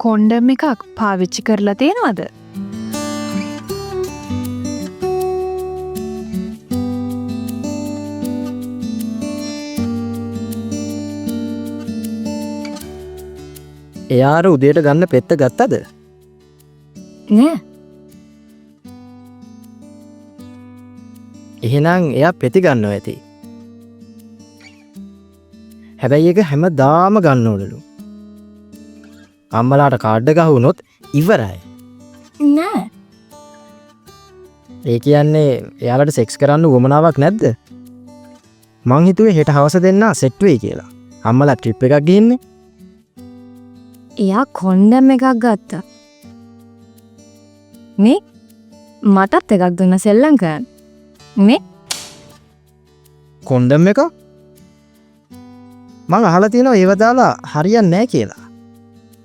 Condom එකක් පාවිච්චි කරලා තියෙනවද? එයාර උදේට ගන්න පෙත්ත ගත්තද? නෑ. එහෙනම් එයා පෙති ගන්නව ඇති. හැබැයි ඒක හැමදාම ගන්න ඕනලු. අම්මලාට කාඩ් එක ගහුනොත් ඉවරයි. නෑ. ඒ කියන්නේ එයාලට සෙක්ස් කරන්න උවමනාවක් නැද්ද? මං හිතුවේ හෙට හවස දෙන්න සෙට් වෙයි කියලා. අම්මලා ට්‍රිප් එකක් ගිහින්නේ. එයා කොන්ඩම් එකක් ගත්තා. මේ මටත් එකක් දුන්න සෙල්ලම් කරන්න. මේ කොන්ඩම් එක මං අහලා තියෙනවා ඒව දාලා හරියන්නේ නැහැ කියලා.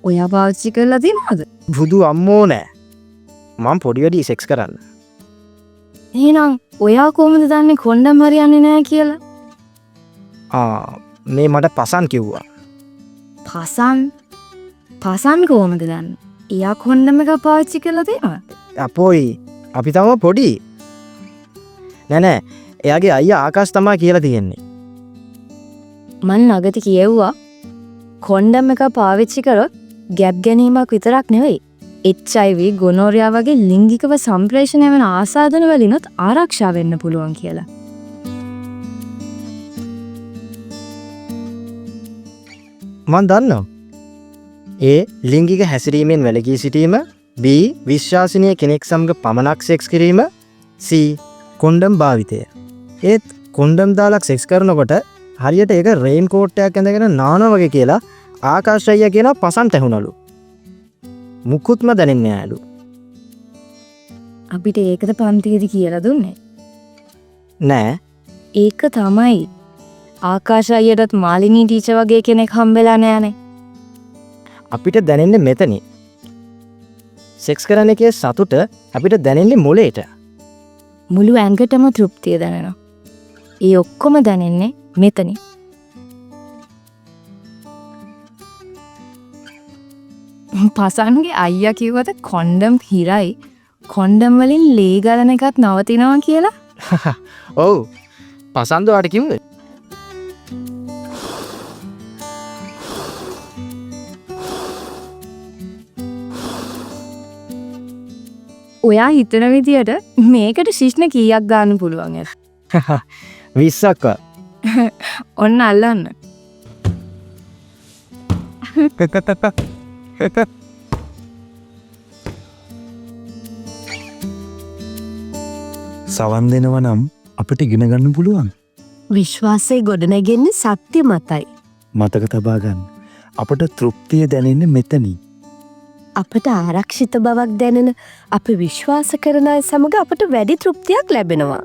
ඔයා පාවිච්චි කරලා තියෙනවද? බුදු අම්මෝ නෑ. මං පොඩි වැඩි සෙක්ස් කරන්න. එහෙනම් ඔයා කොහොමද දන්නේ කොන්ඩම් හරියන්නේ නැහැ කියලා? මේ මට පසන් කිව්වා. පසන් කොහොමද දන්නේ? එයා කොන්ඩම් එක පාවිච්චි කරලා තියෙනවද? අපෝයි අපි තම පොඩි. නෑ එයාගේ අයියා ආකාශ තමා කියලා තියෙන්නේ. මන් නගති කියෙව්වා කොන්ඩම් එක පාවිච්චි කරොත් ගැප් ගැනීමක් විතරක් නෙවෙයි HIV ගොනෝරියා වගේ ලිංගිකව සම්ප්‍රේෂණය වෙන ආසාදන වලිනුත් ආරක්ෂා වෙන්න පුළුවන් කියලා. මන් දන්නවා. A ලිංගික හැසිරීමෙන් වැළකී සිටීම, B විශ්වාසනීය කෙනෙක් සමග පමණක් සෙක්ස් කිරීම, C කොන්ඩම් භාවිතය. ඒත් කොන්ඩම් දාලා සෙක්ස් කරනකොට හරියට ඒක රේන් කෝට් එකක් ඇඳගෙන නානවා වගේ කියලා ආකාශ අයියා කියන පසන්ට ඇහුණලු. මුකුත්ම දැනෙන්නේ නෑලු. අපිට ඒකද පන්තියේදී කියලා දුන්නේ? නෑ. ඒක තමයි. ආකාශ අයියටත් මාලිනී ටීචර් වගේ කෙනෙක් හම්බෙලා නෑනේ. අපිට දැනෙන්නේ මෙතනින්. සෙක්ස් කරන එකේ සතුට අපිට දැනෙන්නේ මොලේට. මුළු ඇඟටම තෘප්තිය දැනෙනවා. ඒ ඔක්කොම දැනෙන්නේ මෙතනින්. පසන්ගේ අයියා කිව්වද කොන්ඩම් හිරයි කොන්ඩම් වලින් ලේ ගලන එකත් නවතිනවා කියලා? ඔව්. පසන්ද ඔයාට කිව්වේ? ඔයා හිතන විදියට මේකට ශිෂ්ණ කීයක් දාන්න පුළුවන් ඇත? 20ක්. ඔන්න අල්ලන්න. සවන් දෙනවා නම් අපිට ඉගෙන ගන්න පුළුවන්. විශ්වාසය ගොඩනැගෙන්නේ සත්‍ය මතයි. මතක තබා ගන්න. අපට තෘප්තිය දැනෙන්නේ මෙතනින්. අපට ආරක්ෂිත බවක් දැනෙන අපි විශ්වාස කරන අය සමග අපට වැඩි තෘප්තියක් ලැබෙනවා.